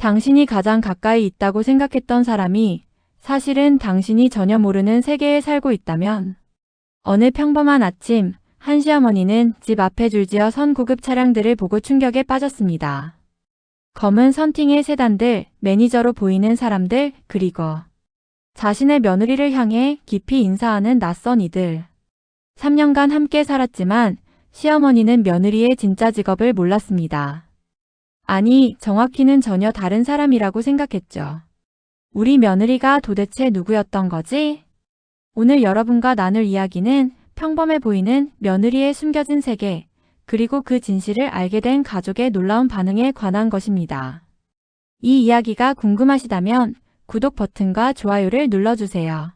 당신이 가장 가까이 있다고 생각했던 사람이 사실은 당신이 전혀 모르는 세계에 살고 있다면? 어느 평범한 아침, 한 시어머니는 집 앞에 줄지어 선 고급 차량들을 보고 충격에 빠졌습니다. 검은 선팅의 세단들, 매니저로 보이는 사람들, 그리고 자신의 며느리를 향해 깊이 인사하는 낯선 이들. 3년간 함께 살았지만 시어머니는 며느리의 진짜 직업을 몰랐습니다. 아니, 정확히는 전혀 다른 사람이라고 생각했죠. 우리 며느리가 도대체 누구였던 거지? 오늘 여러분과 나눌 이야기는 평범해 보이는 며느리의 숨겨진 세계, 그리고 그 진실을 알게 된 가족의 놀라운 반응에 관한 것입니다. 이 이야기가 궁금하시다면 구독 버튼과 좋아요를 눌러주세요.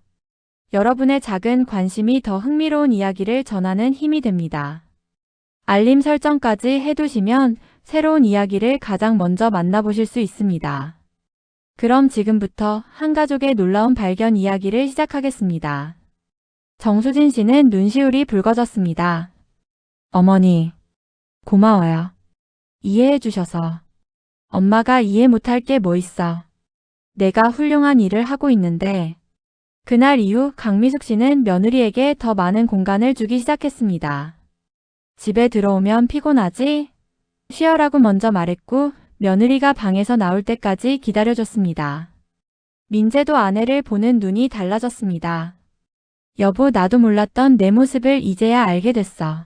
여러분의 작은 관심이 더 흥미로운 이야기를 전하는 힘이 됩니다. 알림 설정까지 해두시면 새로운 이야기를 가장 먼저 만나보실 수 있습니다. 그럼 지금부터 한 가족의 놀라운 발견 이야기를 시작하겠습니다. 정수진 씨는 눈시울이 붉어졌습니다. 어머니, 고마워요. 이해해 주셔서. 엄마가 이해 못할 게 뭐 있어. 내가 훌륭한 일을 하고 있는데. 그날 이후 강미숙 씨는 며느리에게 더 많은 공간을 주기 시작했습니다. 집에 들어오면 피곤하지? 쉬어라고 먼저 말했고 며느리가 방에서 나올 때까지 기다려줬습니다. 민재도 아내를 보는 눈이 달라졌습니다. 여보, 나도 몰랐던 내 모습을 이제야 알게 됐어.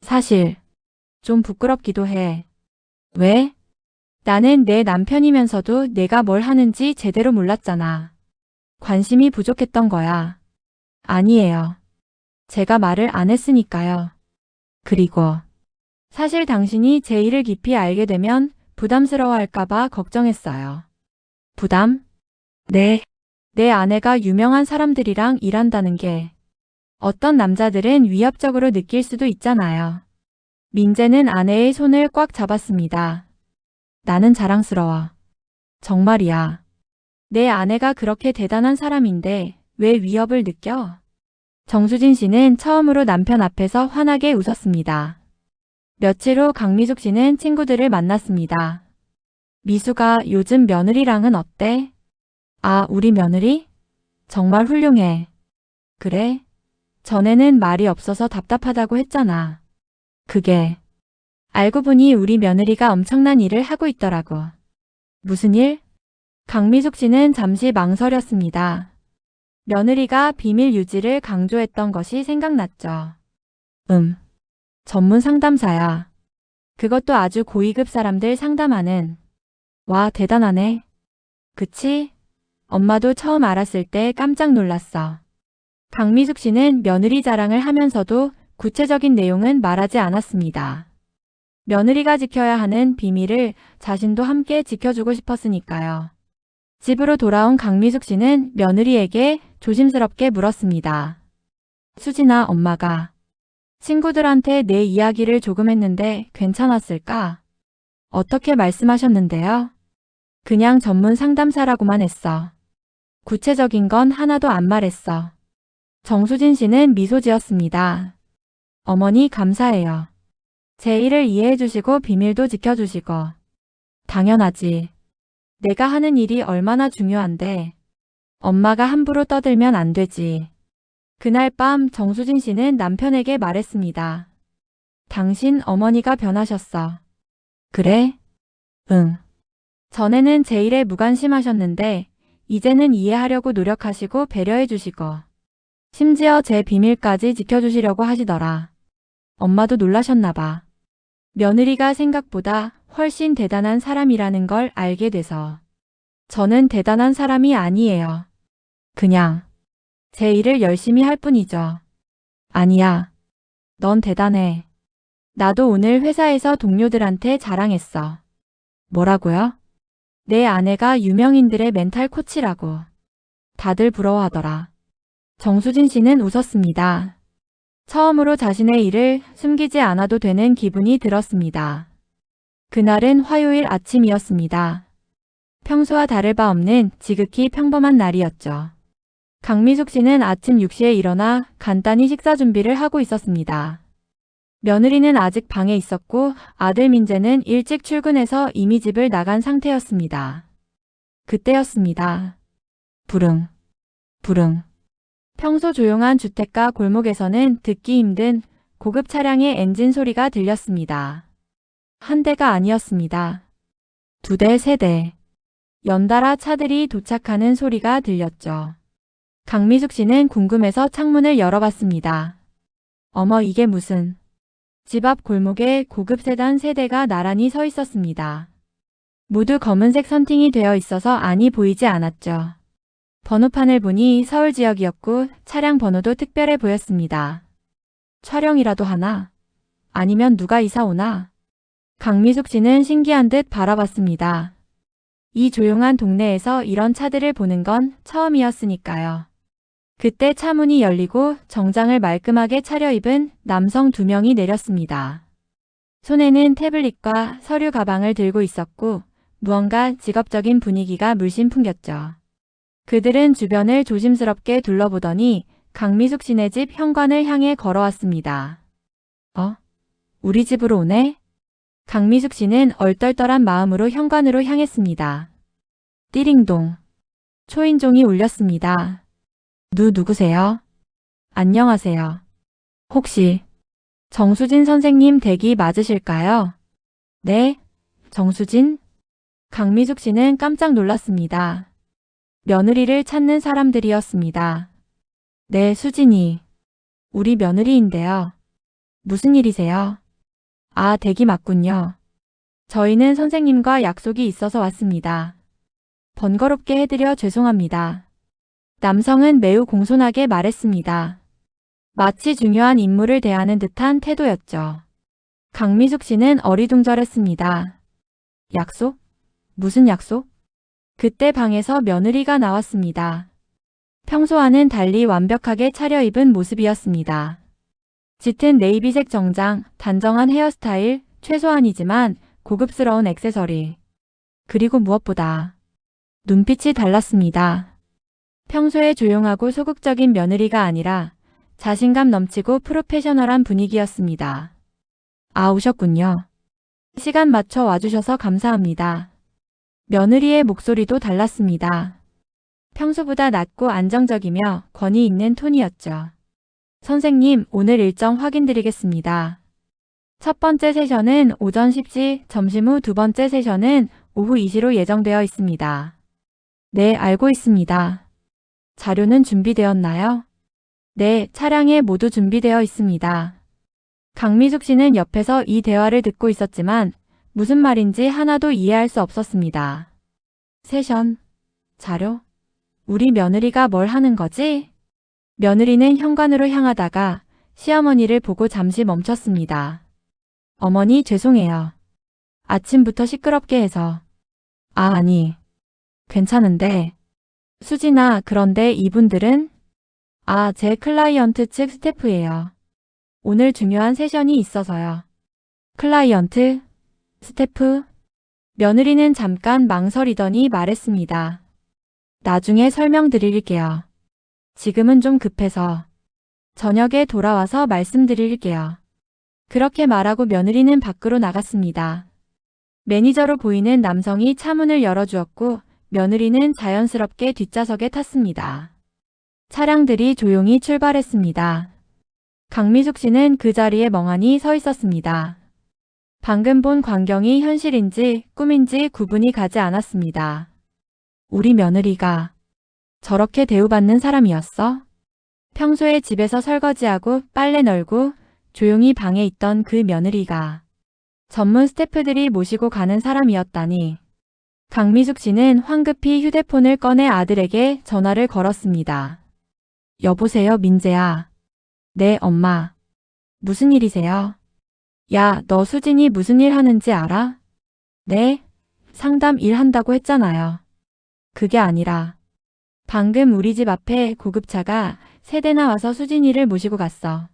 사실 좀 부끄럽기도 해. 왜? 나는 내 남편이면서도 내가 뭘 하는지 제대로 몰랐잖아. 관심이 부족했던 거야. 아니에요. 제가 말을 안 했으니까요. 그리고 사실 당신이 제 일을 깊이 알게 되면 부담스러워할까봐 걱정했어요. 부담? 네. 내 아내가 유명한 사람들이랑 일한다는 게 어떤 남자들은 위협적으로 느낄 수도 있잖아요. 민재는 아내의 손을 꽉 잡았습니다. 나는 자랑스러워. 정말이야. 내 아내가 그렇게 대단한 사람인데 왜 위협을 느껴? 정수진 씨는 처음으로 남편 앞에서 환하게 웃었습니다. 며칠 후 강미숙 씨는 친구들을 만났습니다. 미수가 요즘 며느리랑은 어때? 아, 우리 며느리? 정말 훌륭해. 그래? 전에는 말이 없어서 답답하다고 했잖아. 그게 알고 보니 우리 며느리가 엄청난 일을 하고 있더라고. 무슨 일? 강미숙 씨는 잠시 망설였습니다. 며느리가 비밀 유지를 강조했던 것이 생각났죠. 전문 상담사야. 그것도 아주 고위급 사람들 상담하는. 와, 대단하네. 그치? 엄마도 처음 알았을 때 깜짝 놀랐어. 강미숙 씨는 며느리 자랑을 하면서도 구체적인 내용은 말하지 않았습니다. 며느리가 지켜야 하는 비밀을 자신도 함께 지켜주고 싶었으니까요. 집으로 돌아온 강미숙 씨는 며느리에게 조심스럽게 물었습니다. 수진아, 엄마가 친구들한테 내 이야기를 조금 했는데 괜찮았을까? 어떻게 말씀하셨는데요? 그냥 전문 상담사라고만 했어. 구체적인 건 하나도 안 말했어. 정수진 씨는 미소 지었습니다. 어머니, 감사해요. 제 일을 이해해 주시고 비밀도 지켜주시고. 당연하지. 내가 하는 일이 얼마나 중요한데. 엄마가 함부로 떠들면 안 되지. 그날 밤 정수진 씨는 남편에게 말했습니다. 당신 어머니가 변하셨어. 그래? 응. 전에는 제 일에 무관심하셨는데 이제는 이해하려고 노력하시고 배려해 주시고 심지어 제 비밀까지 지켜주시려고 하시더라. 엄마도 놀라셨나 봐. 며느리가 생각보다 훨씬 대단한 사람이라는 걸 알게 돼서. 저는 대단한 사람이 아니에요. 그냥 제 일을 열심히 할 뿐이죠. 아니야. 넌 대단해. 나도 오늘 회사에서 동료들한테 자랑했어. 뭐라고요? 내 아내가 유명인들의 멘탈 코치라고. 다들 부러워하더라. 정수진 씨는 웃었습니다. 처음으로 자신의 일을 숨기지 않아도 되는 기분이 들었습니다. 그날은 화요일 아침이었습니다. 평소와 다를 바 없는 지극히 평범한 날이었죠. 강미숙 씨는 아침 6시에 일어나 간단히 식사 준비를 하고 있었습니다. 며느리는 아직 방에 있었고 아들 민재는 일찍 출근해서 이미 집을 나간 상태였습니다. 그때였습니다. 부릉, 부릉. 평소 조용한 주택가 골목에서는 듣기 힘든 고급 차량의 엔진 소리가 들렸습니다. 한 대가 아니었습니다. 2대, 3대. 연달아 차들이 도착하는 소리가 들렸죠. 강미숙 씨는 궁금해서 창문을 열어봤습니다. 어머, 이게 무슨... 집 앞 골목에 고급 세단 3대가 나란히 서 있었습니다. 모두 검은색 선팅이 되어 있어서 안이 보이지 않았죠. 번호판을 보니 서울 지역이었고 차량 번호도 특별해 보였습니다. 촬영이라도 하나? 아니면 누가 이사 오나? 강미숙 씨는 신기한 듯 바라봤습니다. 이 조용한 동네에서 이런 차들을 보는 건 처음이었으니까요. 그때 차 문이 열리고 정장을 말끔하게 차려입은 남성 2명이 내렸습니다. 손에는 태블릿과 서류 가방을 들고 있었고 무언가 직업적인 분위기가 물씬 풍겼죠. 그들은 주변을 조심스럽게 둘러보더니 강미숙 씨네 집 현관을 향해 걸어왔습니다. 우리 집으로 오네? 강미숙 씨는 얼떨떨한 마음으로 현관으로 향했습니다. 띠링동. 초인종이 울렸습니다. 누구세요? 안녕하세요. 혹시 정수진 선생님 댁이 맞으실까요? 네, 정수진? 강미숙 씨는 깜짝 놀랐습니다. 며느리를 찾는 사람들이었습니다. 네, 수진이. 우리 며느리인데요. 무슨 일이세요? 아, 댁이 맞군요. 저희는 선생님과 약속이 있어서 왔습니다. 번거롭게 해드려 죄송합니다. 남성은 매우 공손하게 말했습니다. 마치 중요한 인물을 대하는 듯한 태도였죠. 강미숙 씨는 어리둥절했습니다. 약속? 무슨 약속? 그때 방에서 며느리가 나왔습니다. 평소와는 달리 완벽하게 차려입은 모습이었습니다. 짙은 네이비색 정장, 단정한 헤어스타일, 최소한이지만 고급스러운 액세서리. 그리고 무엇보다 눈빛이 달랐습니다. 평소에 조용하고 소극적인 며느리가 아니라 자신감 넘치고 프로페셔널한 분위기였습니다. 아, 오셨군요. 시간 맞춰 와주셔서 감사합니다. 며느리의 목소리도 달랐습니다. 평소보다 낮고 안정적이며 권위 있는 톤이었죠. 선생님, 오늘 일정 확인드리겠습니다. 첫 번째 세션은 오전 10시, 점심 후 2번째 세션은 오후 2시로 예정되어 있습니다. 네, 알고 있습니다. 자료는 준비되었나요? 네, 차량에 모두 준비되어 있습니다. 강미숙 씨는 옆에서 이 대화를 듣고 있었지만 무슨 말인지 하나도 이해할 수 없었습니다. 세션, 자료? 우리 며느리가 뭘 하는 거지? 며느리는 현관으로 향하다가 시어머니를 보고 잠시 멈췄습니다. 어머니, 죄송해요. 아침부터 시끄럽게 해서. 아니. 괜찮은데. 수진아, 그런데 이분들은? 제 클라이언트 측 스태프예요. 오늘 중요한 세션이 있어서요. 클라이언트? 스태프? 며느리는 잠깐 망설이더니 말했습니다. 나중에 설명드릴게요. 지금은 좀 급해서. 저녁에 돌아와서 말씀드릴게요. 그렇게 말하고 며느리는 밖으로 나갔습니다. 매니저로 보이는 남성이 차문을 열어주었고 며느리는 자연스럽게 뒷좌석에 탔습니다. 차량들이 조용히 출발했습니다. 강미숙 씨는 그 자리에 멍하니 서 있었습니다. 방금 본 광경이 현실인지 꿈인지 구분이 가지 않았습니다. 우리 며느리가 저렇게 대우받는 사람이었어? 평소에 집에서 설거지하고 빨래 널고 조용히 방에 있던 그 며느리가 전문 스태프들이 모시고 가는 사람이었다니. 강미숙 씨는 황급히 휴대폰을 꺼내 아들에게 전화를 걸었습니다. 여보세요, 민재야. 네, 엄마. 무슨 일이세요? 야, 너 수진이 무슨 일 하는지 알아? 네? 상담 일 한다고 했잖아요. 그게 아니라 방금 우리 집 앞에 고급차가 3대나 와서 수진이를 모시고 갔어.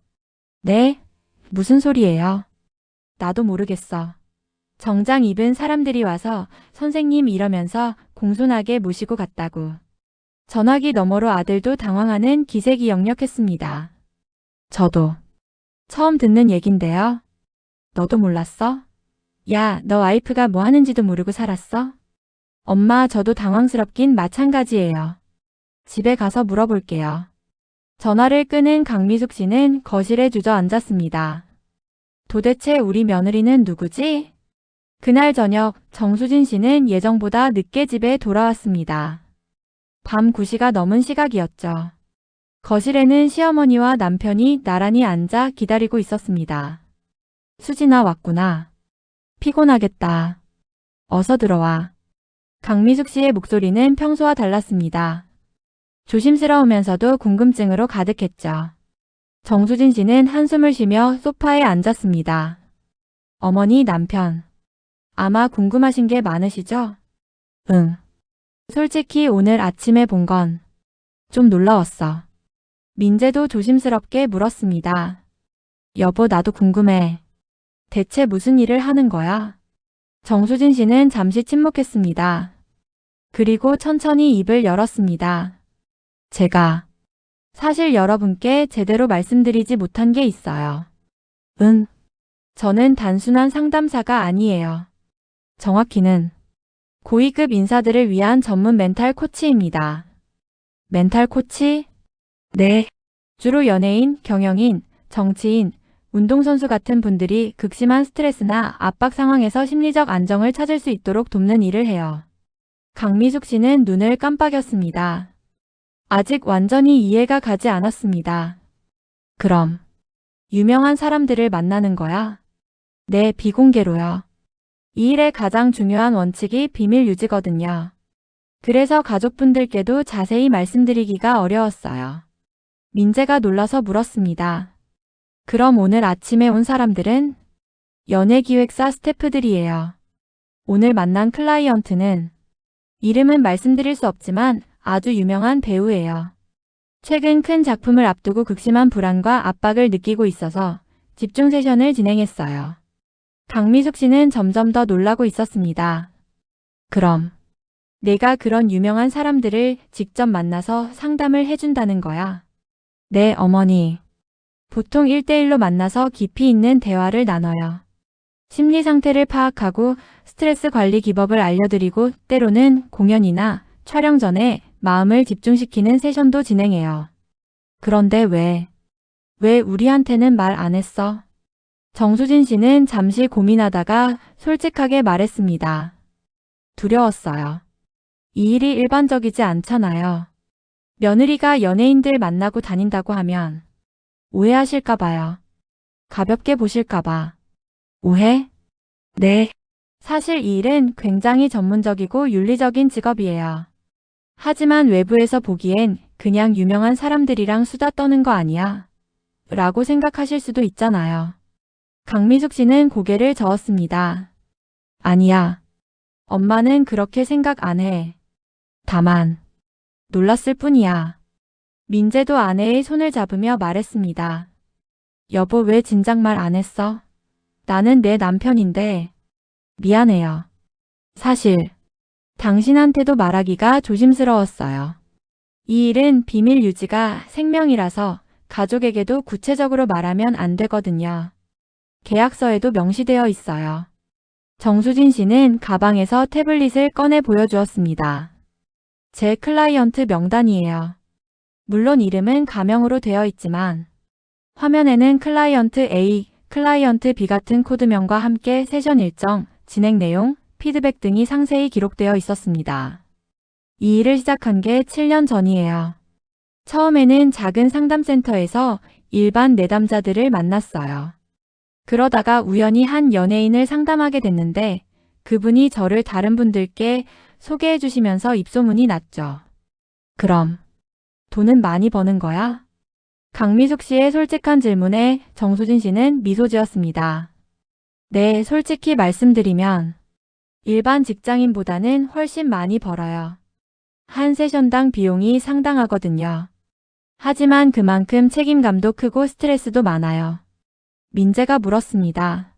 네? 무슨 소리예요? 나도 모르겠어. 정장 입은 사람들이 와서 선생님 이러면서 공손하게 모시고 갔다고. 전화기 너머로 아들도 당황하는 기색이 역력했습니다. 저도 처음 듣는 얘긴데요. 너도 몰랐어? 야, 너 와이프가 뭐 하는지도 모르고 살았어? 엄마, 저도 당황스럽긴 마찬가지예요. 집에 가서 물어볼게요. 전화를 끄는 강미숙 씨는 거실에 주저앉았습니다. 도대체 우리 며느리는 누구지? 그날 저녁 정수진 씨는 예정보다 늦게 집에 돌아왔습니다. 밤 9시가 넘은 시각이었죠. 거실에는 시어머니와 남편이 나란히 앉아 기다리고 있었습니다. 수진아 왔구나. 피곤하겠다. 어서 들어와. 강미숙 씨의 목소리는 평소와 달랐습니다. 조심스러우면서도 궁금증으로 가득했죠. 정수진 씨는 한숨을 쉬며 소파에 앉았습니다. 어머니, 남편. 아마 궁금하신 게 많으시죠? 응. 솔직히 오늘 아침에 본 건 좀 놀라웠어. 민재도 조심스럽게 물었습니다. 여보, 나도 궁금해. 대체 무슨 일을 하는 거야? 정수진 씨는 잠시 침묵했습니다. 그리고 천천히 입을 열었습니다. 제가 사실 여러분께 제대로 말씀드리지 못한 게 있어요. 응. 저는 단순한 상담사가 아니에요. 정확히는 고위급 인사들을 위한 전문 멘탈 코치입니다. 멘탈 코치? 네. 주로 연예인, 경영인, 정치인, 운동선수 같은 분들이 극심한 스트레스나 압박 상황에서 심리적 안정을 찾을 수 있도록 돕는 일을 해요. 강미숙 씨는 눈을 깜빡였습니다. 아직 완전히 이해가 가지 않았습니다. 그럼 유명한 사람들을 만나는 거야? 네, 비공개로요. 이 일의 가장 중요한 원칙이 비밀 유지거든요. 그래서 가족분들께도 자세히 말씀드리기가 어려웠어요. 민재가 놀라서 물었습니다. 그럼 오늘 아침에 온 사람들은? 연예기획사 스태프들이에요. 오늘 만난 클라이언트는 이름은 말씀드릴 수 없지만 아주 유명한 배우예요. 최근 큰 작품을 앞두고 극심한 불안과 압박을 느끼고 있어서 집중 세션을 진행했어요. 강미숙 씨는 점점 더 놀라고 있었습니다. 그럼 내가 그런 유명한 사람들을 직접 만나서 상담을 해준다는 거야? 네, 어머니. 보통 1대1로 만나서 깊이 있는 대화를 나눠요. 심리 상태를 파악하고 스트레스 관리 기법을 알려드리고 때로는 공연이나 촬영 전에 마음을 집중시키는 세션도 진행해요. 그런데 왜 우리한테는 말 안 했어? 정수진 씨는 잠시 고민하다가 솔직하게 말했습니다. 두려웠어요. 이 일이 일반적이지 않잖아요. 며느리가 연예인들 만나고 다닌다고 하면 오해하실까 봐요. 가볍게 보실까 봐. 오해? 네. 사실 이 일은 굉장히 전문적이고 윤리적인 직업이에요. 하지만 외부에서 보기엔 그냥 유명한 사람들이랑 수다 떠는 거 아니야? 라고 생각하실 수도 있잖아요. 강미숙 씨는 고개를 저었습니다. 아니야. 엄마는 그렇게 생각 안 해. 다만 놀랐을 뿐이야. 민재도 아내의 손을 잡으며 말했습니다. 여보, 왜 진작 말 안 했어? 나는 내 남편인데. 미안해요. 사실 당신한테도 말하기가 조심스러웠어요. 이 일은 비밀 유지가 생명이라서 가족에게도 구체적으로 말하면 안 되거든요. 계약서에도 명시되어 있어요. 정수진 씨는 가방에서 태블릿을 꺼내 보여주었습니다. 제 클라이언트 명단이에요. 물론 이름은 가명으로 되어 있지만 화면에는 클라이언트 A, 클라이언트 B 같은 코드명과 함께 세션 일정, 진행 내용, 피드백 등이 상세히 기록되어 있었습니다. 이 일을 시작한 게 7년 전이에요. 처음에는 작은 상담센터에서 일반 내담자들을 만났어요. 그러다가 우연히 한 연예인을 상담하게 됐는데 그분이 저를 다른 분들께 소개해 주시면서 입소문이 났죠. 그럼 돈은 많이 버는 거야? 강미숙 씨의 솔직한 질문에 정수진 씨는 미소 지었습니다. 네, 솔직히 말씀드리면 일반 직장인보다는 훨씬 많이 벌어요. 한 세션당 비용이 상당하거든요. 하지만 그만큼 책임감도 크고 스트레스도 많아요. 민재가 물었습니다.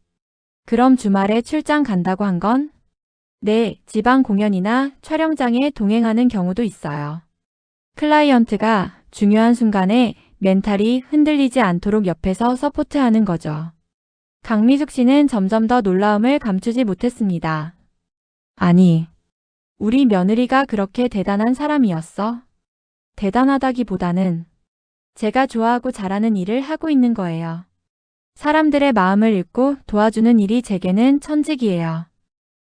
그럼 주말에 출장 간다고 한 건? 네, 지방 공연이나 촬영장에 동행하는 경우도 있어요. 클라이언트가 중요한 순간에 멘탈이 흔들리지 않도록 옆에서 서포트하는 거죠. 강미숙 씨는 점점 더 놀라움을 감추지 못했습니다. 아니, 우리 며느리가 그렇게 대단한 사람이었어? 대단하다기보다는 제가 좋아하고 잘하는 일을 하고 있는 거예요. 사람들의 마음을 읽고 도와주는 일이 제게는 천직이에요.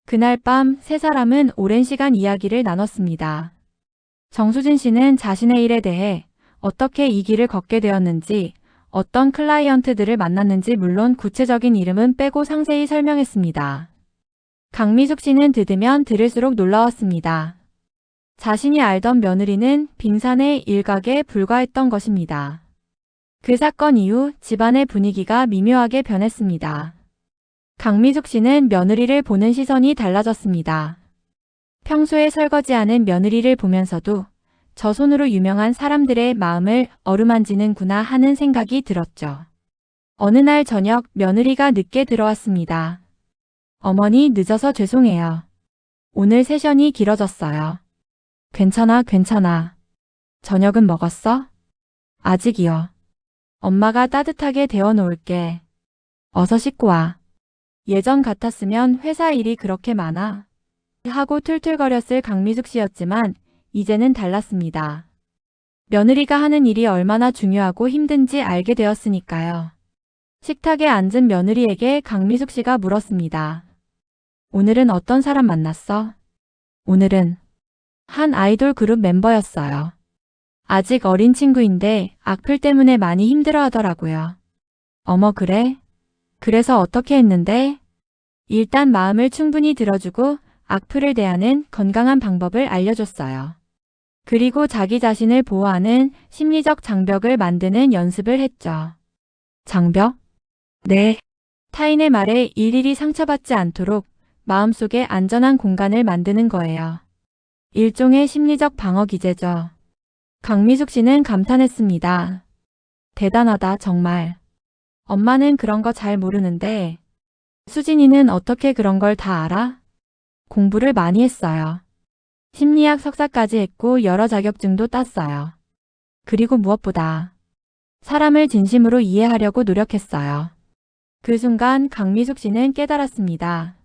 그날 밤 세 사람은 오랜 시간 이야기를 나눴습니다. 정수진 씨는 자신의 일에 대해 어떻게 이 길을 걷게 되었는지, 어떤 클라이언트들을 만났는지 물론 구체적인 이름은 빼고 상세히 설명했습니다. 강미숙 씨는 들으면 들을수록 놀라웠습니다. 자신이 알던 며느리는 빙산의 일각에 불과했던 것입니다. 그 사건 이후 집안의 분위기가 미묘하게 변했습니다. 강미숙 씨는 며느리를 보는 시선이 달라졌습니다. 평소에 설거지하는 며느리를 보면서도 저 손으로 유명한 사람들의 마음을 어루만지는구나 하는 생각이 들었죠. 어느 날 저녁 며느리가 늦게 들어왔습니다. 어머니 늦어서 죄송해요. 오늘 세션이 길어졌어요. 괜찮아. 저녁은 먹었어? 아직이요. 엄마가 따뜻하게 데워놓을게. 어서 씻고 와. 예전 같았으면 회사 일이 그렇게 많아? 하고 툴툴거렸을 강미숙 씨였지만 이제는 달랐습니다. 며느리가 하는 일이 얼마나 중요하고 힘든지 알게 되었으니까요. 식탁에 앉은 며느리에게 강미숙 씨가 물었습니다. 오늘은 어떤 사람 만났어? 오늘은 한 아이돌 그룹 멤버였어요. 아직 어린 친구인데 악플 때문에 많이 힘들어 하더라고요. 어머 그래? 그래서 어떻게 했는데? 일단 마음을 충분히 들어주고 악플을 대하는 건강한 방법을 알려줬어요. 그리고 자기 자신을 보호하는 심리적 장벽을 만드는 연습을 했죠. 장벽? 네. 타인의 말에 일일이 상처받지 않도록 마음속에 안전한 공간을 만드는 거예요. 일종의 심리적 방어 기제죠. 강미숙 씨는 감탄했습니다. 대단하다 정말. 엄마는 그런 거 잘 모르는데 수진이는 어떻게 그런 걸 다 알아? 공부를 많이 했어요. 심리학 석사까지 했고 여러 자격증도 땄어요. 그리고 무엇보다 사람을 진심으로 이해하려고 노력했어요. 그 순간 강미숙 씨는 깨달았습니다.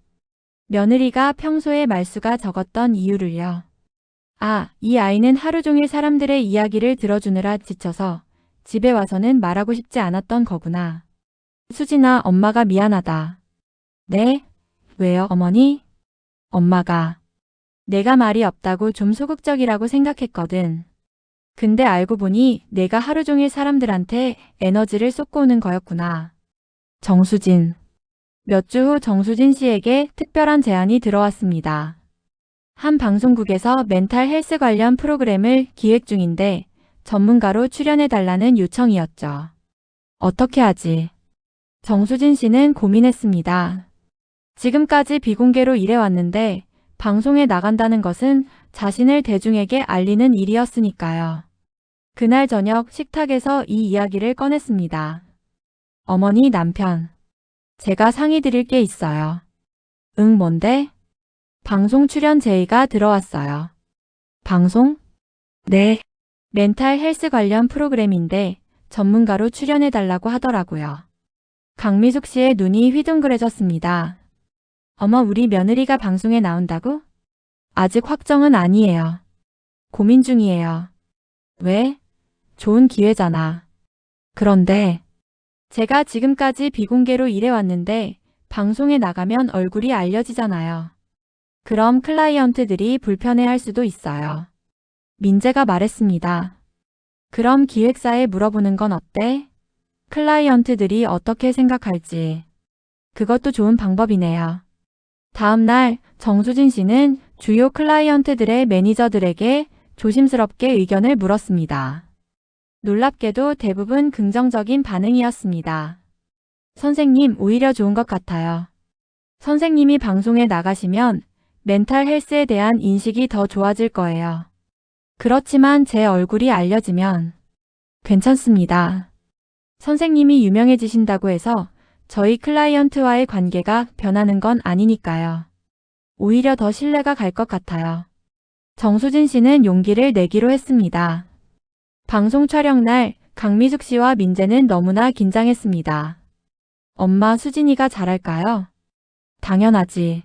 며느리가 평소에 말수가 적었던 이유를요. 아, 이 아이는 하루 종일 사람들의 이야기를 들어주느라 지쳐서 집에 와서는 말하고 싶지 않았던 거구나. 수진아, 엄마가 미안하다. 네? 왜요, 어머니? 엄마가 내가 말이 없다고 좀 소극적이라고 생각했거든. 근데 알고 보니 내가 하루 종일 사람들한테 에너지를 쏟고 오는 거였구나. 정수진. 몇 주 후 정수진 씨에게 특별한 제안이 들어왔습니다. 한 방송국에서 멘탈 헬스 관련 프로그램을 기획 중인데 전문가로 출연해달라는 요청이었죠. 어떻게 하지? 정수진 씨는 고민했습니다. 지금까지 비공개로 일해왔는데 방송에 나간다는 것은 자신을 대중에게 알리는 일이었으니까요. 그날 저녁 식탁에서 이 이야기를 꺼냈습니다. 어머니, 남편. 제가 상의 드릴 게 있어요. 응, 뭔데? 방송 출연 제의가 들어왔어요. 방송? 네. 멘탈 헬스 관련 프로그램인데 전문가로 출연해달라고 하더라고요. 강미숙 씨의 눈이 휘둥그레졌습니다. 어머, 우리 며느리가 방송에 나온다고? 아직 확정은 아니에요. 고민 중이에요. 왜? 좋은 기회잖아. 그런데 제가 지금까지 비공개로 일해왔는데 방송에 나가면 얼굴이 알려지잖아요. 그럼 클라이언트들이 불편해할 수도 있어요. 민재가 말했습니다. 그럼 기획사에 물어보는 건 어때? 클라이언트들이 어떻게 생각할지. 그것도 좋은 방법이네요. 다음 날 정수진 씨는 주요 클라이언트들의 매니저들에게 조심스럽게 의견을 물었습니다. 놀랍게도 대부분 긍정적인 반응이었습니다. 선생님, 오히려 좋은 것 같아요. 선생님이 방송에 나가시면 멘탈 헬스에 대한 인식이 더 좋아질 거예요. 그렇지만 제 얼굴이 알려지면 괜찮습니다. 선생님이 유명해지신다고 해서 저희 클라이언트와의 관계가 변하는 건 아니니까요. 오히려 더 신뢰가 갈 것 같아요. 정수진 씨는 용기를 내기로 했습니다. 방송 촬영 날 강미숙 씨와 민재는 너무나 긴장했습니다. 엄마, 수진이가 잘할까요? 당연하지.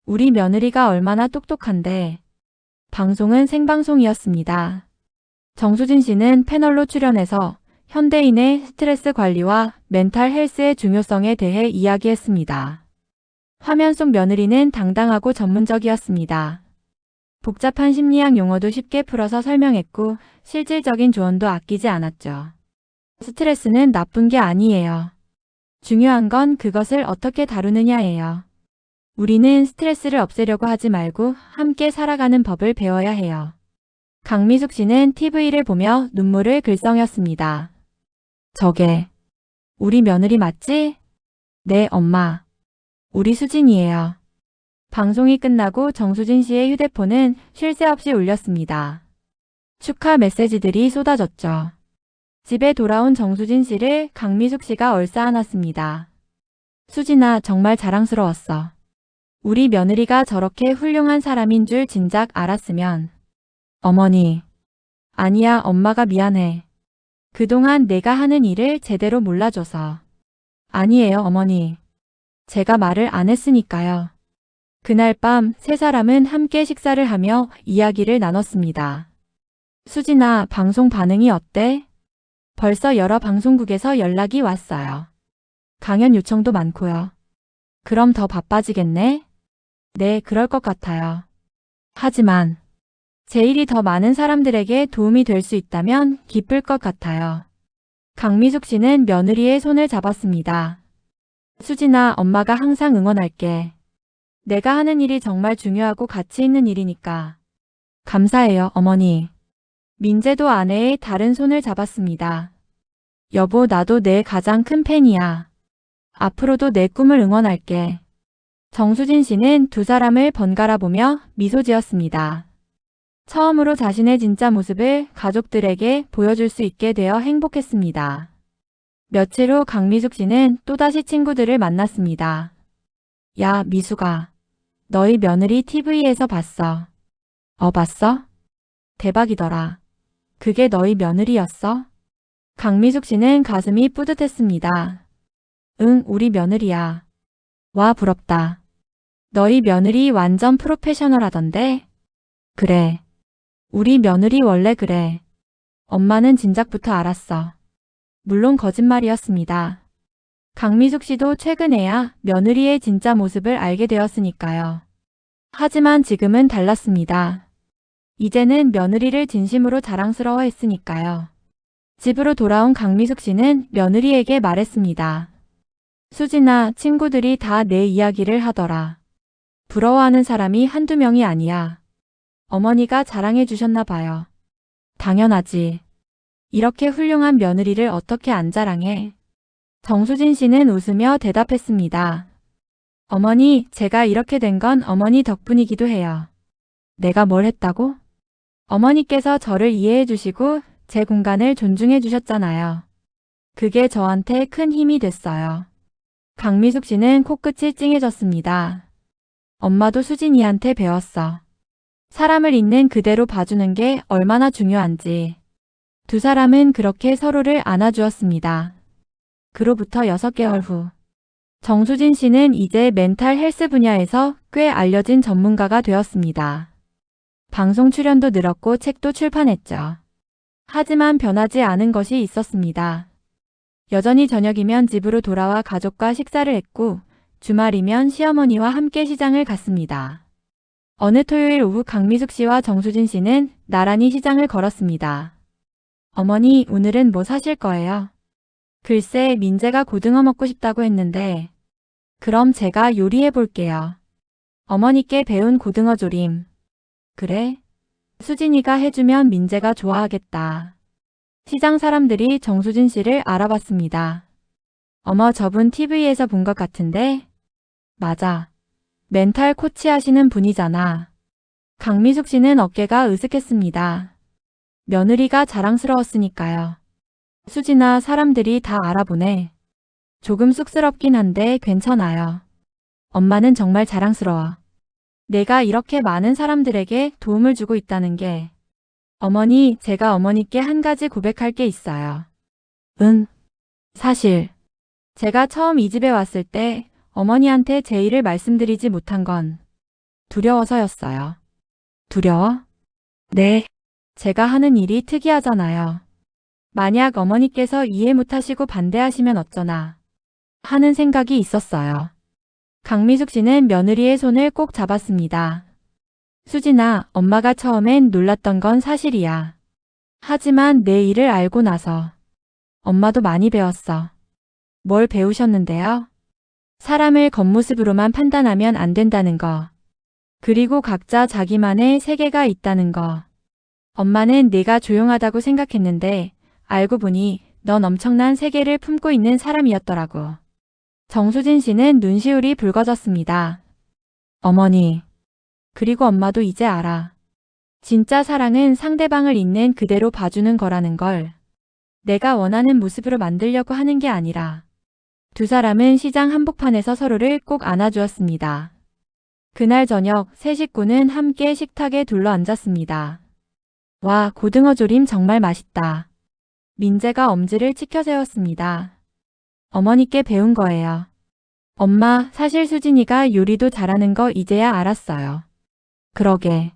우리 며느리가 얼마나 똑똑한데. 방송은 생방송이었습니다. 정수진 씨는 패널로 출연해서 현대인의 스트레스 관리와 멘탈 헬스의 중요성에 대해 이야기했습니다. 화면 속 며느리는 당당하고 전문적이었습니다. 복잡한 심리학 용어도 쉽게 풀어서 설명했고 실질적인 조언도 아끼지 않았죠. 스트레스는 나쁜 게 아니에요. 중요한 건 그것을 어떻게 다루느냐예요. 우리는 스트레스를 없애려고 하지 말고 함께 살아가는 법을 배워야 해요. 강미숙 씨는 TV를 보며 눈물을 글썽였습니다. 저게 우리 며느리 맞지? 네, 엄마. 우리 수진이에요. 방송이 끝나고 정수진 씨의 휴대폰은 쉴 새 없이 울렸습니다. 축하 메시지들이 쏟아졌죠. 집에 돌아온 정수진 씨를 강미숙 씨가 얼싸안았습니다. 수진아, 정말 자랑스러웠어. 우리 며느리가 저렇게 훌륭한 사람인 줄 진작 알았으면. 어머니. 아니야, 엄마가 미안해. 그동안 내가 하는 일을 제대로 몰라줘서. 아니에요, 어머니. 제가 말을 안 했으니까요. 그날 밤 세 사람은 함께 식사를 하며 이야기를 나눴습니다. 수진아, 방송 반응이 어때? 벌써 여러 방송국에서 연락이 왔어요. 강연 요청도 많고요. 그럼 더 바빠지겠네? 네, 그럴 것 같아요. 하지만 제 일이 더 많은 사람들에게 도움이 될 수 있다면 기쁠 것 같아요. 강미숙 씨는 며느리의 손을 잡았습니다. 수진아, 엄마가 항상 응원할게. 내가 하는 일이 정말 중요하고 가치 있는 일이니까. 감사해요, 어머니. 민재도 아내의 다른 손을 잡았습니다. 여보, 나도 내 가장 큰 팬이야. 앞으로도 내 꿈을 응원할게. 정수진 씨는 두 사람을 번갈아 보며 미소 지었습니다. 처음으로 자신의 진짜 모습을 가족들에게 보여줄 수 있게 되어 행복했습니다. 며칠 후 강미숙 씨는 또다시 친구들을 만났습니다. 야, 미숙아. 너희 며느리 TV에서 봤어. 봤어? 대박이더라. 그게 너희 며느리였어? 강미숙 씨는 가슴이 뿌듯했습니다. 응, 우리 며느리야. 와, 부럽다. 너희 며느리 완전 프로페셔널하던데? 그래. 우리 며느리 원래 그래. 엄마는 진작부터 알았어. 물론 거짓말이었습니다. 강미숙 씨도 최근에야 며느리의 진짜 모습을 알게 되었으니까요. 하지만 지금은 달랐습니다. 이제는 며느리를 진심으로 자랑스러워했으니까요. 집으로 돌아온 강미숙 씨는 며느리에게 말했습니다. 수진아, 친구들이 다 내 이야기를 하더라. 부러워하는 사람이 한두 명이 아니야. 어머니가 자랑해 주셨나 봐요. 당연하지. 이렇게 훌륭한 며느리를 어떻게 안 자랑해? 정수진 씨는 웃으며 대답했습니다. 어머니, 제가 이렇게 된 건 어머니 덕분이기도 해요. 내가 뭘 했다고? 어머니께서 저를 이해해 주시고 제 공간을 존중해 주셨잖아요. 그게 저한테 큰 힘이 됐어요. 강미숙 씨는 코끝이 찡해졌습니다. 엄마도 수진이한테 배웠어. 사람을 있는 그대로 봐주는 게 얼마나 중요한지. 두 사람은 그렇게 서로를 안아주었습니다. 그로부터 6개월 후. 정수진 씨는 이제 멘탈 헬스 분야에서 꽤 알려진 전문가가 되었습니다. 방송 출연도 늘었고 책도 출판했죠. 하지만 변하지 않은 것이 있었습니다. 여전히 저녁이면 집으로 돌아와 가족과 식사를 했고 주말이면 시어머니와 함께 시장을 갔습니다. 어느 토요일 오후 강미숙 씨와 정수진 씨는 나란히 시장을 걸었습니다. 어머니, 오늘은 뭐 사실 거예요? 글쎄, 민재가 고등어 먹고 싶다고 했는데. 그럼 제가 요리해 볼게요. 어머니께 배운 고등어 조림. 그래? 수진이가 해주면 민재가 좋아하겠다. 시장 사람들이 정수진 씨를 알아봤습니다. 어머, 저분 TV에서 본 것 같은데? 맞아. 멘탈 코치 하시는 분이잖아. 강미숙 씨는 어깨가 으슥했습니다. 며느리가 자랑스러웠으니까요. 수진아, 사람들이 다 알아보네. 조금 쑥스럽긴 한데 괜찮아요. 엄마는 정말 자랑스러워. 내가 이렇게 많은 사람들에게 도움을 주고 있다는 게. 어머니, 제가 어머니께 한 가지 고백할 게 있어요. 사실 제가 처음 이 집에 왔을 때 어머니한테 제 일을 말씀드리지 못한 건 두려워서였어요. 두려워? 네. 제가 하는 일이 특이하잖아요. 만약 어머니께서 이해 못하시고 반대하시면 어쩌나 하는 생각이 있었어요. 강미숙 씨는 며느리의 손을 꼭 잡았습니다. 수진아, 엄마가 처음엔 놀랐던 건 사실이야. 하지만 내 일을 알고 나서 엄마도 많이 배웠어. 뭘 배우셨는데요? 사람을 겉모습으로만 판단하면 안 된다는 거. 그리고 각자 자기만의 세계가 있다는 거. 엄마는 내가 조용하다고 생각했는데 알고 보니 넌 엄청난 세계를 품고 있는 사람이었더라고. 정수진 씨는 눈시울이 붉어졌습니다. 어머니, 그리고 엄마도 이제 알아. 진짜 사랑은 상대방을 있는 그대로 봐주는 거라는 걸. 내가 원하는 모습으로 만들려고 하는 게 아니라. 두 사람은 시장 한복판에서 서로를 꼭 안아주었습니다. 그날 저녁 세 식구는 함께 식탁에 둘러앉았습니다. 와, 고등어 조림 정말 맛있다. 민재가 엄지를 치켜 세웠습니다. 어머니께 배운 거예요. 엄마, 사실 수진이가 요리도 잘하는 거 이제야 알았어요. 그러게.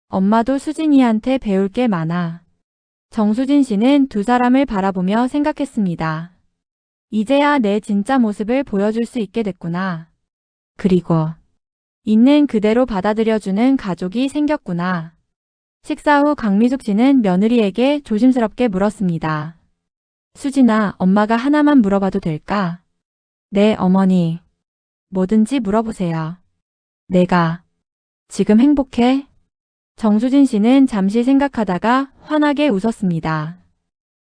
엄마도 수진이한테 배울 게 많아. 정수진 씨는 두 사람을 바라보며 생각했습니다. 이제야 내 진짜 모습을 보여줄 수 있게 됐구나. 그리고 있는 그대로 받아들여주는 가족이 생겼구나. 식사 후 강미숙 씨는 며느리에게 조심스럽게 물었습니다. 수진아, 엄마가 하나만 물어봐도 될까? 네, 어머니. 뭐든지 물어보세요. 내가 지금 행복해? 정수진 씨는 잠시 생각하다가 환하게 웃었습니다.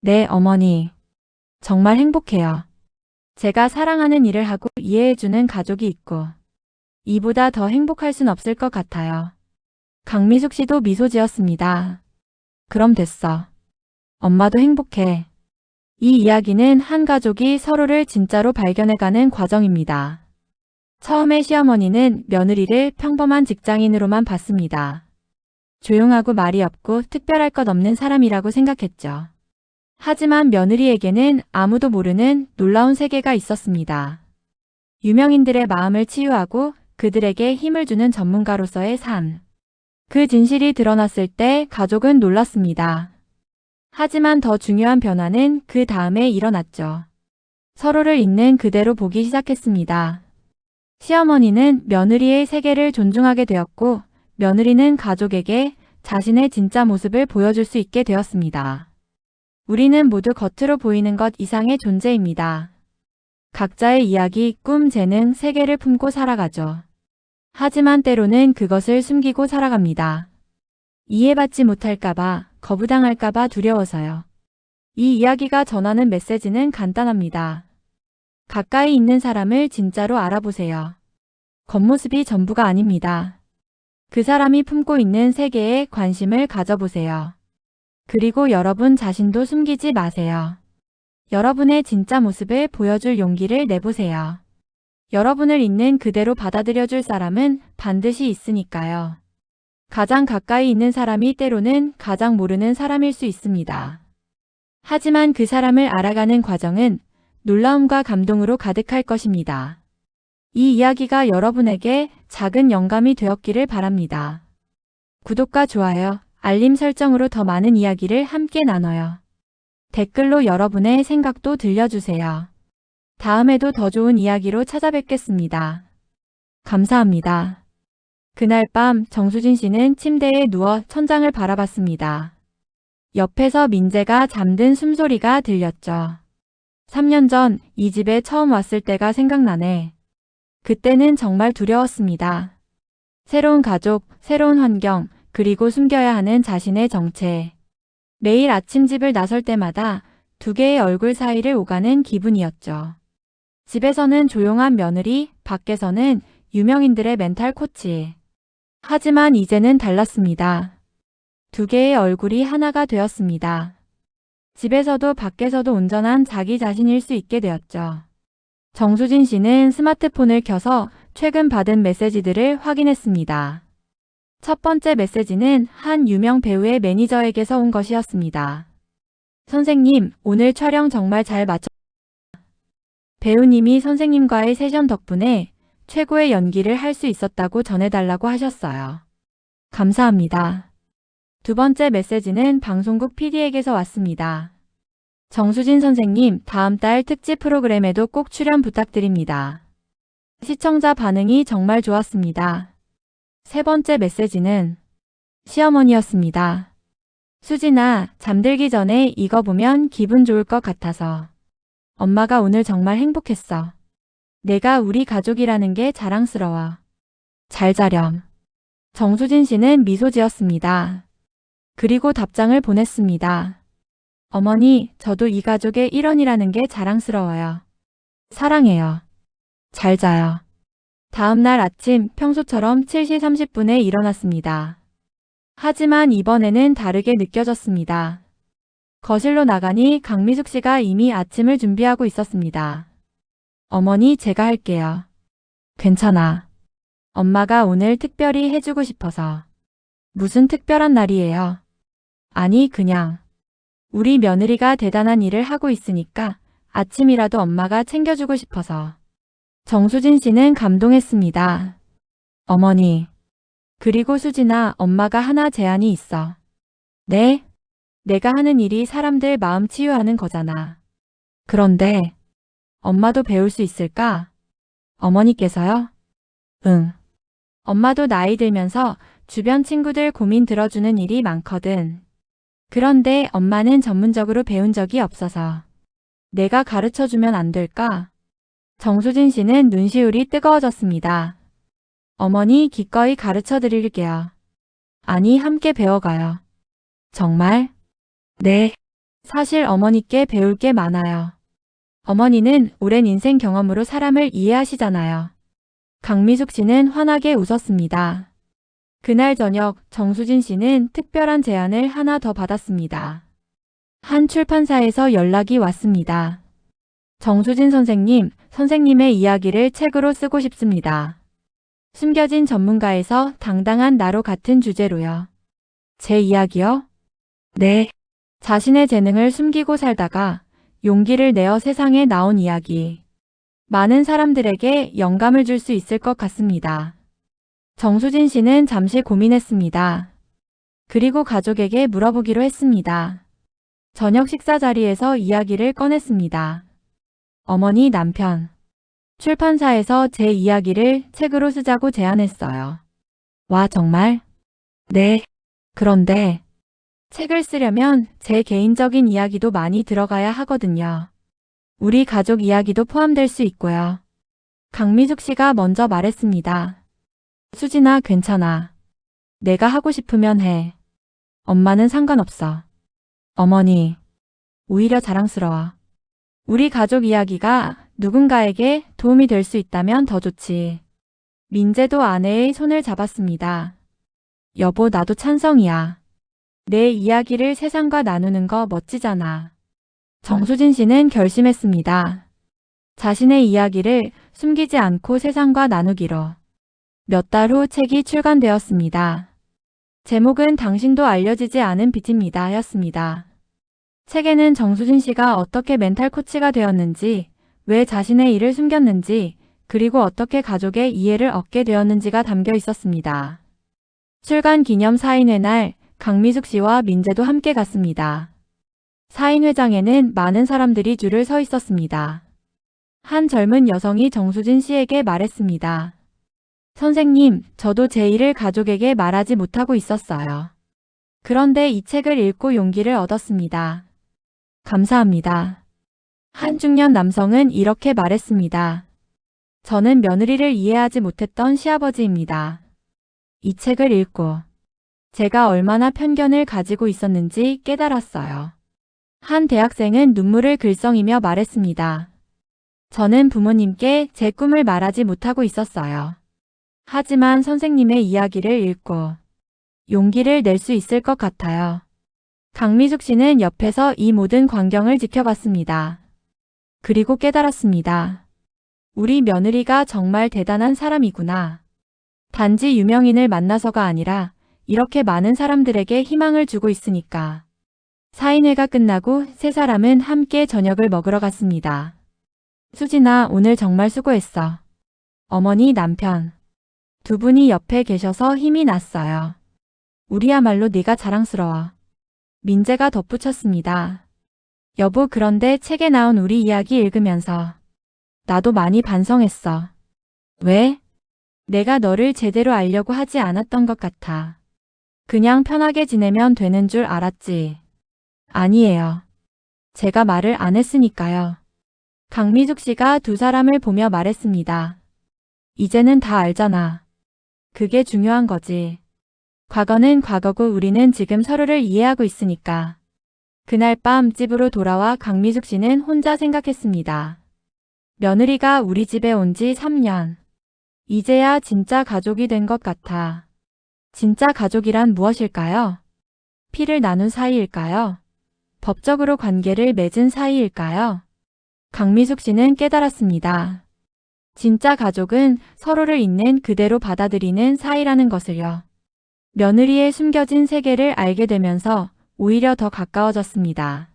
네, 어머니. 정말 행복해요. 제가 사랑하는 일을 하고 이해해주는 가족이 있고 이보다 더 행복할 순 없을 것 같아요. 강미숙 씨도 미소 지었습니다. 그럼 됐어. 엄마도 행복해. 이 이야기는 한 가족이 서로를 진짜로 발견해가는 과정입니다. 처음에 시어머니는 며느리를 평범한 직장인으로만 봤습니다. 조용하고 말이 없고 특별할 것 없는 사람이라고 생각했죠. 하지만 며느리에게는 아무도 모르는 놀라운 세계가 있었습니다. 유명인들의 마음을 치유하고 그들에게 힘을 주는 전문가로서의 삶. 그 진실이 드러났을 때 가족은 놀랐습니다. 하지만 더 중요한 변화는 그 다음에 일어났죠. 서로를 있는 그대로 보기 시작했습니다. 시어머니는 며느리의 세계를 존중하게 되었고 며느리는 가족에게 자신의 진짜 모습을 보여줄 수 있게 되었습니다. 우리는 모두 겉으로 보이는 것 이상의 존재입니다. 각자의 이야기, 꿈, 재능, 세계를 품고 살아가죠. 하지만 때로는 그것을 숨기고 살아갑니다. 이해받지 못할까봐, 거부당할까봐 두려워서요. 이 이야기가 전하는 메시지는 간단합니다. 가까이 있는 사람을 진짜로 알아보세요. 겉모습이 전부가 아닙니다. 그 사람이 품고 있는 세계에 관심을 가져보세요. 그리고 여러분 자신도 숨기지 마세요. 여러분의 진짜 모습을 보여줄 용기를 내보세요. 여러분을 있는 그대로 받아들여줄 사람은 반드시 있으니까요. 가장 가까이 있는 사람이 때로는 가장 모르는 사람일 수 있습니다. 하지만 그 사람을 알아가는 과정은 놀라움과 감동으로 가득할 것입니다. 이 이야기가 여러분에게 작은 영감이 되었기를 바랍니다. 구독과 좋아요, 알림 설정으로 더 많은 이야기를 함께 나눠요. 댓글로 여러분의 생각도 들려주세요. 다음에도 더 좋은 이야기로 찾아뵙겠습니다. 감사합니다. 그날 밤 정수진 씨는 침대에 누워 천장을 바라봤습니다. 옆에서 민재가 잠든 숨소리가 들렸죠. 3년 전 이 집에 처음 왔을 때가 생각나네. 그때는 정말 두려웠습니다. 새로운 가족, 새로운 환경, 그리고 숨겨야 하는 자신의 정체. 매일 아침 집을 나설 때마다 두 개의 얼굴 사이를 오가는 기분이었죠. 집에서는 조용한 며느리, 밖에서는 유명인들의 멘탈 코치. 하지만 이제는 달랐습니다. 두 개의 얼굴이 하나가 되었습니다. 집에서도 밖에서도 온전한 자기 자신일 수 있게 되었죠. 정수진 씨는 스마트폰을 켜서 최근 받은 메시지들을 확인했습니다. 첫 번째 메시지는 한 유명 배우의 매니저에게서 온 것이었습니다. 선생님, 오늘 촬영 정말 잘 마쳤. 배우님이 선생님과의 세션 덕분에 최고의 연기를 할 수 있었다고 전해달라고 하셨어요. 감사합니다. 두 번째 메시지는 방송국 PD에게서 왔습니다. 정수진 선생님, 다음 달 특집 프로그램에도 꼭 출연 부탁드립니다. 시청자 반응이 정말 좋았습니다. 세 번째 메시지는 시어머니였습니다. 수진아, 잠들기 전에 이거 보면 기분 좋을 것 같아서. 엄마가 오늘 정말 행복했어. 내가 우리 가족이라는 게 자랑스러워. 잘 자렴. 정수진 씨는 미소 지었습니다. 그리고 답장을 보냈습니다. 어머니, 저도 이 가족의 일원이라는 게 자랑스러워요. 사랑해요. 잘 자요. 다음 날 아침 평소처럼 7시 30분에 일어났습니다. 하지만 이번에는 다르게 느껴졌습니다. 거실로 나가니 강미숙 씨가 이미 아침을 준비하고 있었습니다. 어머니, 제가 할게요. 괜찮아. 엄마가 오늘 특별히 해주고 싶어서. 무슨 특별한 날이에요? 아니, 그냥. 우리 며느리가 대단한 일을 하고 있으니까 아침이라도 엄마가 챙겨주고 싶어서. 정수진 씨는 감동했습니다. 어머니. 그리고 수진아, 엄마가 하나 제안이 있어. 네? 내가 하는 일이 사람들 마음 치유하는 거잖아. 그런데 엄마도 배울 수 있을까? 어머니께서요? 응. 엄마도 나이 들면서 주변 친구들 고민 들어주는 일이 많거든. 그런데 엄마는 전문적으로 배운 적이 없어서. 내가 가르쳐주면 안 될까? 정수진 씨는 눈시울이 뜨거워졌습니다. 어머니, 기꺼이 가르쳐 드릴게요. 아니, 함께 배워가요. 정말? 네. 사실 어머니께 배울 게 많아요. 어머니는 오랜 인생 경험으로 사람을 이해하시잖아요. 강미숙 씨는 환하게 웃었습니다. 그날 저녁 정수진 씨는 특별한 제안을 하나 더 받았습니다. 한 출판사에서 연락이 왔습니다. 정수진 선생님, 선생님의 이야기를 책으로 쓰고 싶습니다. 숨겨진 전문가에서 당당한 나로 같은 주제로요. 제 이야기요? 네. 자신의 재능을 숨기고 살다가 용기를 내어 세상에 나온 이야기. 많은 사람들에게 영감을 줄 수 있을 것 같습니다. 정수진 씨는 잠시 고민했습니다. 그리고 가족에게 물어보기로 했습니다. 저녁 식사 자리에서 이야기를 꺼냈습니다. 어머니, 남편. 출판사에서 제 이야기를 책으로 쓰자고 제안했어요. 와, 정말? 네. 그런데 책을 쓰려면 제 개인적인 이야기도 많이 들어가야 하거든요. 우리 가족 이야기도 포함될 수 있고요. 강미숙 씨가 먼저 말했습니다. 수진아, 괜찮아. 내가 하고 싶으면 해. 엄마는 상관없어. 어머니, 오히려 자랑스러워. 우리 가족 이야기가 누군가에게 도움이 될 수 있다면 더 좋지. 민재도 아내의 손을 잡았습니다. 여보, 나도 찬성이야. 내 이야기를 세상과 나누는 거 멋지잖아. 정수진 씨는 결심했습니다. 자신의 이야기를 숨기지 않고 세상과 나누기로. 몇 달 후 책이 출간되었습니다. 제목은 당신도 알려지지 않은 빛입니다 였습니다. 책에는 정수진 씨가 어떻게 멘탈 코치가 되었는지, 왜 자신의 일을 숨겼는지, 그리고 어떻게 가족의 이해를 얻게 되었는지가 담겨 있었습니다. 출간 기념 사인회 날 강미숙 씨와 민재도 함께 갔습니다. 사인회장에는 많은 사람들이 줄을 서 있었습니다. 한 젊은 여성이 정수진 씨에게 말했습니다. 선생님, 저도 제 일을 가족에게 말하지 못하고 있었어요. 그런데 이 책을 읽고 용기를 얻었습니다. 감사합니다. 한 중년 남성은 이렇게 말했습니다. 저는 며느리를 이해하지 못했던 시아버지입니다. 이 책을 읽고 제가 얼마나 편견을 가지고 있었는지 깨달았어요. 한 대학생은 눈물을 글썽이며 말했습니다. 저는 부모님께 제 꿈을 말하지 못하고 있었어요. 하지만 선생님의 이야기를 읽고 용기를 낼 수 있을 것 같아요. 강미숙 씨는 옆에서 이 모든 광경을 지켜봤습니다. 그리고 깨달았습니다. 우리 며느리가 정말 대단한 사람이구나. 단지 유명인을 만나서가 아니라 이렇게 많은 사람들에게 희망을 주고 있으니까. 사인회가 끝나고 세 사람은 함께 저녁을 먹으러 갔습니다. 수진아, 오늘 정말 수고했어. 어머니, 남편. 두 분이 옆에 계셔서 힘이 났어요. 우리야말로 네가 자랑스러워. 민재가 덧붙였습니다. 여보, 그런데 책에 나온 우리 이야기 읽으면서 나도 많이 반성했어. 왜? 내가 너를 제대로 알려고 하지 않았던 것 같아. 그냥 편하게 지내면 되는 줄 알았지. 아니에요. 제가 말을 안 했으니까요. 강미숙 씨가 두 사람을 보며 말했습니다. 이제는 다 알잖아. 그게 중요한 거지. 과거는 과거고 우리는 지금 서로를 이해하고 있으니까. 그날 밤 집으로 돌아와 강미숙 씨는 혼자 생각했습니다. 며느리가 우리 집에 온 지 3년. 이제야 진짜 가족이 된 것 같아. 진짜 가족이란 무엇일까요? 피를 나눈 사이일까요? 법적으로 관계를 맺은 사이일까요? 강미숙 씨는 깨달았습니다. 진짜 가족은 서로를 있는 그대로 받아들이는 사이라는 것을요. 며느리의 숨겨진 세계를 알게 되면서 오히려 더 가까워졌습니다.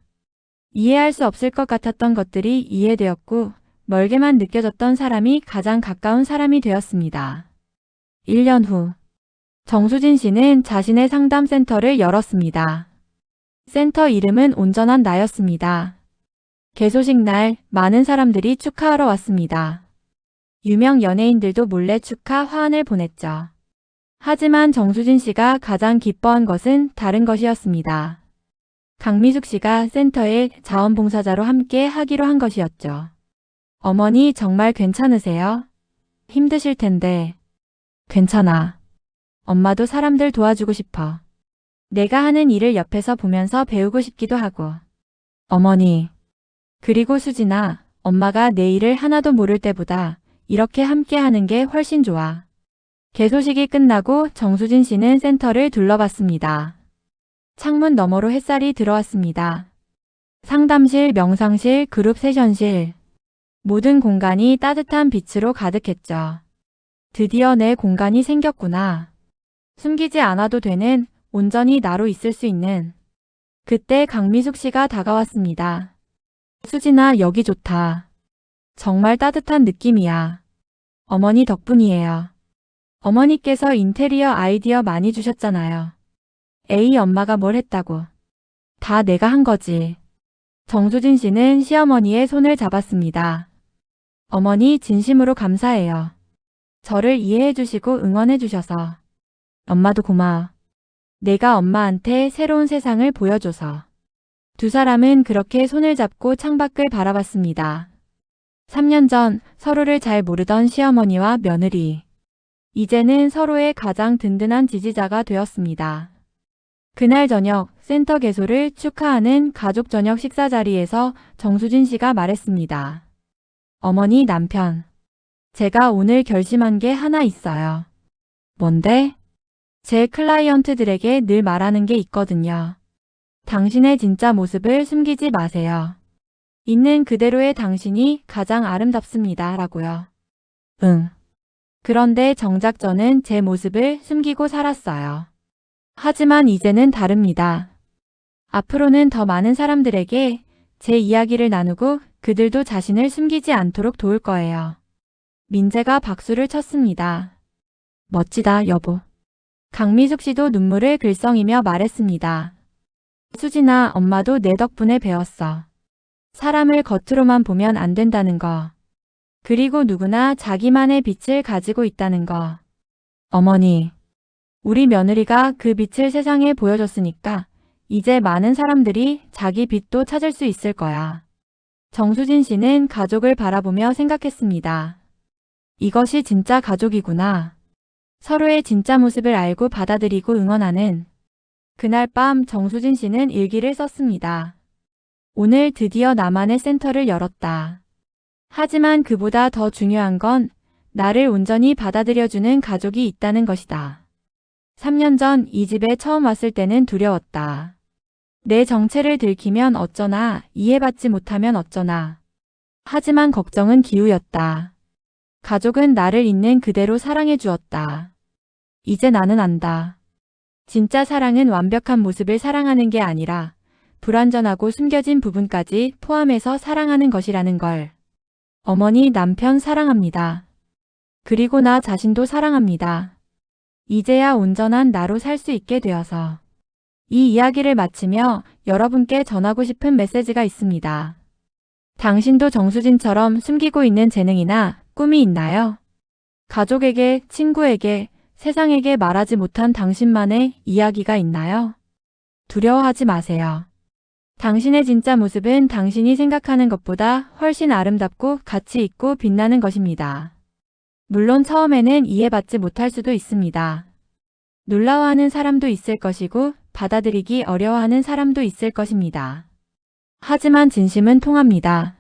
이해할 수 없을 것 같았던 것들이 이해되었고 멀게만 느껴졌던 사람이 가장 가까운 사람이 되었습니다. 1년 후 정수진 씨는 자신의 상담센터를 열었습니다. 센터 이름은 온전한 나였습니다. 개소식 날 많은 사람들이 축하하러 왔습니다. 유명 연예인들도 몰래 축하 화환을 보냈죠. 하지만 정수진 씨가 가장 기뻐한 것은 다른 것이었습니다. 강미숙 씨가 센터의 자원봉사자로 함께 하기로 한 것이었죠. 어머니, 정말 괜찮으세요? 힘드실 텐데. 괜찮아. 엄마도 사람들 도와주고 싶어. 내가 하는 일을 옆에서 보면서 배우고 싶기도 하고. 어머니. 그리고 수진아, 엄마가 내 일을 하나도 모를 때보다 이렇게 함께 하는 게 훨씬 좋아. 개소식이 끝나고 정수진 씨는 센터를 둘러봤습니다. 창문 너머로 햇살이 들어왔습니다. 상담실, 명상실, 그룹 세션실. 모든 공간이 따뜻한 빛으로 가득했죠. 드디어 내 공간이 생겼구나. 숨기지 않아도 되는, 온전히 나로 있을 수 있는. 그때 강미숙 씨가 다가왔습니다. 수진아, 여기 좋다. 정말 따뜻한 느낌이야. 어머니 덕분이에요. 어머니께서 인테리어 아이디어 많이 주셨잖아요. 에이, 엄마가 뭘 했다고. 다 내가 한 거지. 정수진 씨는 시어머니의 손을 잡았습니다. 어머니, 진심으로 감사해요. 저를 이해해 주시고 응원해 주셔서. 엄마도 고마워. 내가 엄마한테 새로운 세상을 보여줘서. 두 사람은 그렇게 손을 잡고 창밖을 바라봤습니다. 3년 전 서로를 잘 모르던 시어머니와 며느리. 이제는 서로의 가장 든든한 지지자가 되었습니다. 그날 저녁 센터 개소를 축하하는 가족 저녁 식사 자리에서 정수진 씨가 말했습니다. 어머니, 남편. 제가 오늘 결심한 게 하나 있어요. 뭔데? 제 클라이언트들에게 늘 말하는 게 있거든요. 당신의 진짜 모습을 숨기지 마세요. 있는 그대로의 당신이 가장 아름답습니다. 라고요. 응. 그런데 정작 저는 제 모습을 숨기고 살았어요. 하지만 이제는 다릅니다. 앞으로는 더 많은 사람들에게 제 이야기를 나누고 그들도 자신을 숨기지 않도록 도울 거예요. 민재가 박수를 쳤습니다. 멋지다, 여보. 강미숙 씨도 눈물을 글썽이며 말했습니다. 수진아, 엄마도 내 덕분에 배웠어. 사람을 겉으로만 보면 안 된다는 거. 그리고 누구나 자기만의 빛을 가지고 있다는 거. 어머니, 우리 며느리가 그 빛을 세상에 보여줬으니까 이제 많은 사람들이 자기 빛도 찾을 수 있을 거야. 정수진 씨는 가족을 바라보며 생각했습니다. 이것이 진짜 가족이구나. 서로의 진짜 모습을 알고 받아들이고 응원하는. 그날 밤 정수진 씨는 일기를 썼습니다. 오늘 드디어 나만의 센터를 열었다. 하지만 그보다 더 중요한 건 나를 온전히 받아들여주는 가족이 있다는 것이다. 3년 전 이 집에 처음 왔을 때는 두려웠다. 내 정체를 들키면 어쩌나, 이해받지 못하면 어쩌나. 하지만 걱정은 기우였다. 가족은 나를 있는 그대로 사랑해 주었다. 이제 나는 안다. 진짜 사랑은 완벽한 모습을 사랑하는 게 아니라 불완전하고 숨겨진 부분까지 포함해서 사랑하는 것이라는 걸. 어머니, 남편 사랑합니다. 그리고 나 자신도 사랑합니다. 이제야 온전한 나로 살 수 있게 되어서. 이 이야기를 마치며 여러분께 전하고 싶은 메시지가 있습니다. 당신도 정수진처럼 숨기고 있는 재능이나 꿈이 있나요? 가족에게, 친구에게, 세상에게 말하지 못한 당신만의 이야기가 있나요? 두려워하지 마세요. 당신의 진짜 모습은 당신이 생각하는 것보다 훨씬 아름답고 가치 있고 빛나는 것입니다. 물론 처음에는 이해받지 못할 수도 있습니다. 놀라워하는 사람도 있을 것이고 받아들이기 어려워하는 사람도 있을 것입니다. 하지만 진심은 통합니다.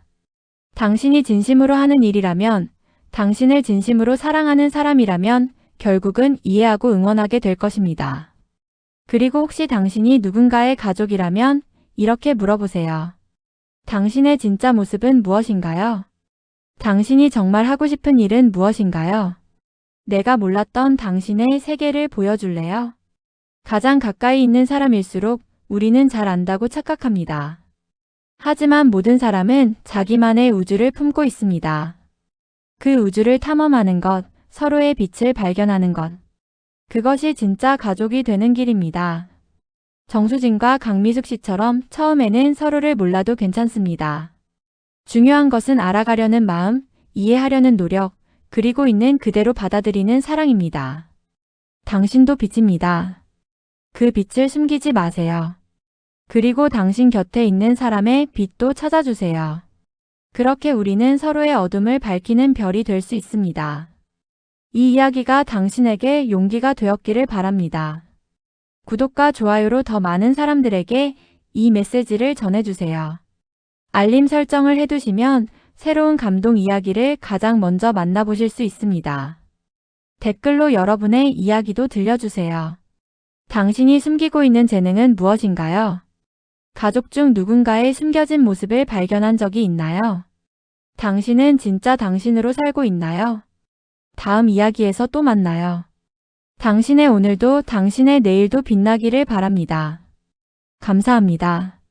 당신이 진심으로 하는 일이라면, 당신을 진심으로 사랑하는 사람이라면 결국은 이해하고 응원하게 될 것입니다. 그리고 혹시 당신이 누군가의 가족이라면 이렇게 물어보세요. 당신의 진짜 모습은 무엇인가요? 당신이 정말 하고 싶은 일은 무엇인가요? 내가 몰랐던 당신의 세계를 보여줄래요? 가장 가까이 있는 사람일수록 우리는 잘 안다고 착각합니다. 하지만 모든 사람은 자기만의 우주를 품고 있습니다. 그 우주를 탐험하는 것, 서로의 빛을 발견하는 것. 그것이 진짜 가족이 되는 길입니다. 정수진과 강미숙 씨처럼 처음에는 서로를 몰라도 괜찮습니다. 중요한 것은 알아가려는 마음, 이해하려는 노력, 그리고 있는 그대로 받아들이는 사랑입니다. 당신도 빛입니다. 그 빛을 숨기지 마세요. 그리고 당신 곁에 있는 사람의 빛도 찾아주세요. 그렇게 우리는 서로의 어둠을 밝히는 별이 될 수 있습니다. 이 이야기가 당신에게 용기가 되었기를 바랍니다. 구독과 좋아요로 더 많은 사람들에게 이 메시지를 전해주세요. 알림 설정을 해두시면 새로운 감동 이야기를 가장 먼저 만나보실 수 있습니다. 댓글로 여러분의 이야기도 들려주세요. 당신이 숨기고 있는 재능은 무엇인가요? 가족 중 누군가의 숨겨진 모습을 발견한 적이 있나요? 당신은 진짜 당신으로 살고 있나요? 다음 이야기에서 또 만나요. 당신의 오늘도 당신의 내일도 빛나기를 바랍니다. 감사합니다.